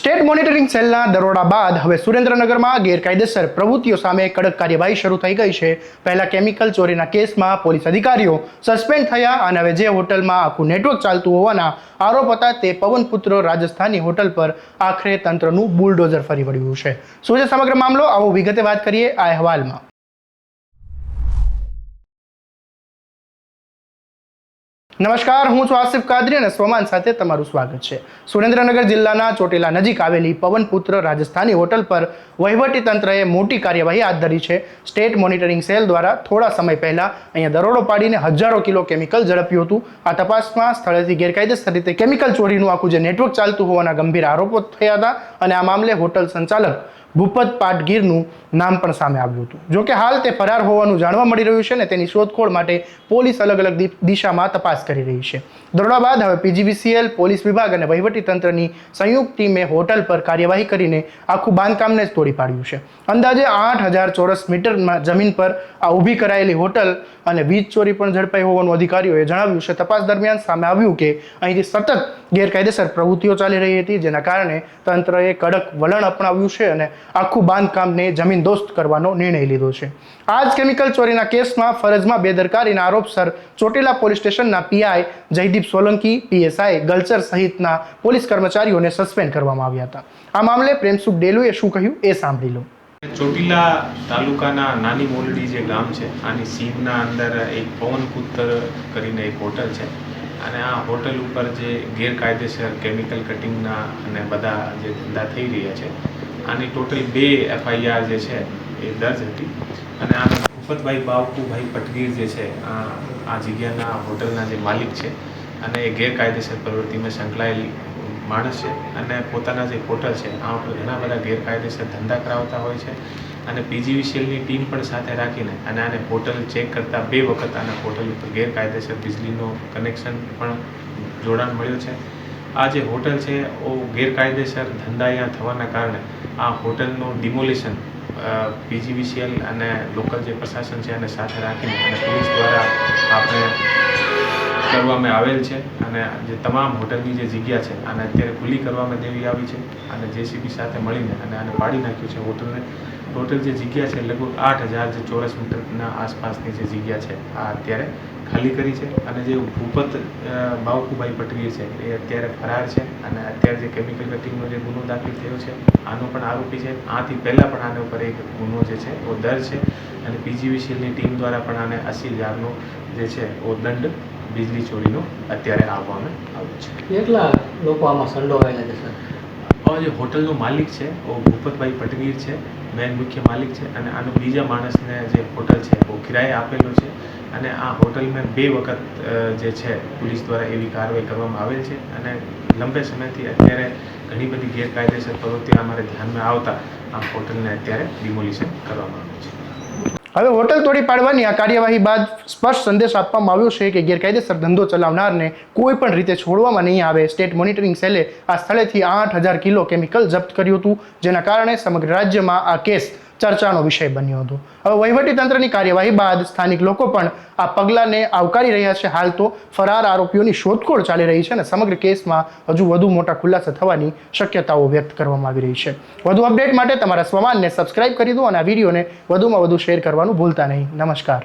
State monitoring સેલના દરોડા બાદ હવે સુરેન્દ્રનગરમાં ગેરકાયદેસર પ્રવૃત્તિઓ સામે કડક કાર્યવાહી શરૂ થઈ ગઈ છે। પહેલા કેમિકલ ચોરીના કેસમાં પોલીસ અધિકારીઓ સસ્પેન્ડ થયા અને હવે જે હોટલમાં આખું નેટવર્ક ચાલતું હોવાના આરોપ હતા તે પવનપુત્ર રાજસ્થાની હોટલ પર આખરે તંત્રનું બુલડોઝર ફરી વળ્યું છે। શું છે સમગ્ર મામલો, આવો વિગતે વાત કરીએ આ અહેવાલમાં। નમસ્કાર, હું છું આસિફ કાદરી અને સ્વમાન સાથે તમારું સ્વાગત છે। સુરેન્દ્રનગર જિલ્લાના ચોટીલા નજીક આવેલી પવનપુત્ર રાજસ્થાની હોટલ પર વહીવટી તંત્રએ મોટી કાર્યવાહી હાથ ધરી છે। સ્ટેટ મોનિટરિંગ સેલ દ્વારા થોડા સમય પહેલા અહીંયા દરોડો પાડીને હજારો કિલો કેમિકલ ઝડપ્યું હતું। આ તપાસમાં સ્થળેથી ગેરકાયદેસર રીતે કેમિકલ ચોરીનું આખું જે નેટવર્ક ચાલતું હોવાના ગંભીર આરોપો થયા હતા અને આ મામલે હોટલ સંચાલક ભૂપત પાટગીરનું નામ પણ સામે આવ્યું હતું। જોકે હાલ તે ફરાર હોવાનું જાણવા મળી રહ્યું છે અને તેની શોધખોળ માટે પોલીસ અલગ અલગ દિશામાં તપાસ કરી રહી છે। દરોડા બાદ હવે પીજીવીસીએલ, પોલીસ વિભાગ અને વહીવટી તંત્રની સંયુક્ત ટીમે હોટલ પર કાર્યવાહી કરીને આખું બાંધકામને જ તોડી પાડ્યું છે। અંદાજે 8000 ચોરસ મીટરમાં જમીન પર આ ઊભી કરાયેલી હોટલ અને વીજ ચોરી પણ ઝડપાઈ હોવાનું અધિકારીઓએ જણાવ્યું છે। તપાસ દરમિયાન સામે આવ્યું કે અહીંથી સતત ગેરકાયદેસર પ્રવૃત્તિઓ ચાલી રહી હતી, જેના કારણે તંત્રએ કડક વલણ અપનાવ્યું છે અને આખું બાંધકામને જમીનદોસ્ત કરવાનો નિર્ણય લીધો છે। આ જ કેમિકલ ચોરીના કેસમાં ફરજમાં બેદરકારીના આરોપસર ચોટીલા પોલીસ સ્ટેશનના પીઆઈ જયદીપ સોલંકી, પીએસઆઈ ગલચર સહિતના પોલીસ કર્મચારીઓને સસ્પેન્ડ કરવામાં આવ્યા હતા। આ મામલે પ્રેમસુખ ડેલુએ શું કહ્યું એ સાંભળી લો। ચોટીલા તાલુકાના નાની મોલડી જે ગામ છે, આની સીમના અંદર એક પવનપુત્ર કરીને એક હોટલ છે અને આ હોટલ ઉપર જે ગેરકાયદેસર કેમિકલ કટિંગના અને બધા જે ધંધા થઈ રહ્યા છે, આની ટોટલ 2 FIR જે છે એ દર્જ હતી અને આ ભૂપતભાઈ બાવકુભાઈ પટગીર જે છે આ જગ્યાના હોટલના જે માલિક છે અને એ ગેરકાયદેસર પ્રવૃત્તિમાં સંકળાયેલ માણસ છે અને પોતાના જે હોટલ છે આ ઉપર ઘણા બધા ગેરકાયદેસર ધંધા કરાવતા હોય છે અને પીજીવીસીએલની ટીમ પણ સાથે રાખીને અને આને હોટલ ચેક કરતાં 2 વખત આના હોટલ ઉપર ગેરકાયદેસર વીજળીનો કનેક્શન પણ જોડાણ મળ્યું છે। આ જે હોટલ છે એ ગેરકાયદેસર ધંધા અહીંયા થવાના કારણે આ હોટલનું ડિમોલિશન પીજીવીસીએલ અને લોકલ જે પ્રશાસન છે એને સાથે રાખીને અને પોલીસ દ્વારા આપણે કરવામાં આવેલ છે અને જે તમામ હોટલની જે જગ્યા છે આને અત્યારે ખુલ્લી કરવામાં દેવી આવી છે અને જેસીબી સાથે મળીને અને આને પાડી નાખ્યું છે હોટલને। ટોટલ જે જગ્યા છે લગભગ 8000 જે ચોરસ મીટરના આસપાસની જે જગ્યા છે આ અત્યારે ખાલી કરી છે અને જે ભૂપત બાવકુભાઈ પટગીર છે એ અત્યારે ફરાર છે અને અત્યારે જે કેમિકલ કટિંગનો જે ગુનો દાખલ થયો છે આનો પણ આરોપી છે। આથી પહેલાં પણ આના ઉપર એક ગુનો જે છે એ દર્જ છે અને પીજીવીસીએલની ટીમ દ્વારા પણ આને 80000નો જે છે એ દંડ વીજળી ચોરીનો અત્યારે આપવામાં આવ્યો છે। કેટલા લોકો આમાં સંડોવાયેલા છે સર? જે હોટલનો માલિક છે એ ભૂપતભાઈ પટગીર છે, મેન મુખ્ય માલિક છે અને આનો બીજા માણસને જે હોટલ છે એ કિરાએ આપેલો છે અને આ હોટલમાં 2 વખત જે છે પોલીસ દ્વારા એવી કાર્યવાહી કરવામાં આવેલ છે અને લંબે સમયથી અત્યારે ઘણી બધી ગેરકાયદેસર પ્રવૃત્તિ અમારે ધ્યાનમાં આવતા આ હોટલને અત્યારે ડિમોલિશન કરવામાં આવ્યું છે। હવે હોટલ તોડી પાડવાની આ કાર્યવાહી બાદ સ્પષ્ટ સંદેશ આપવામાં આવ્યો છે કે ગેરકાયદેસર ધંધો ચલાવનારને કોઈ પણ રીતે છોડવામાં નહીં આવે। સ્ટેટ મોનિટરિંગ સેલે આ સ્થળેથી 8000 કિલો કેમિકલ જપ્ત કર્યું હતું, જેના કારણે સમગ્ર રાજ્યમાં આ કેસ ચર્ચાનો વિષય બન્યો હતો। હવે વહીવટી તંત્રની કાર્યવાહી બાદ સ્થાનિક લોકો પણ આ પગલાંને આવકારી રહ્યા છે। હાલ તો ફરાર આરોપીઓની શોધખોળ ચાલી રહી છે અને સમગ્ર કેસમાં હજુ વધુ મોટા ખુલાસા થવાની શક્યતાઓ વ્યક્ત કરવામાં આવી રહી છે। વધુ અપડેટ માટે તમારા સ્વમાનને સબસ્ક્રાઇબ કરી દો અને આ વિડીયોને વધુમાં વધુ શેર કરવાનું ભૂલતા નહીં। નમસ્કાર।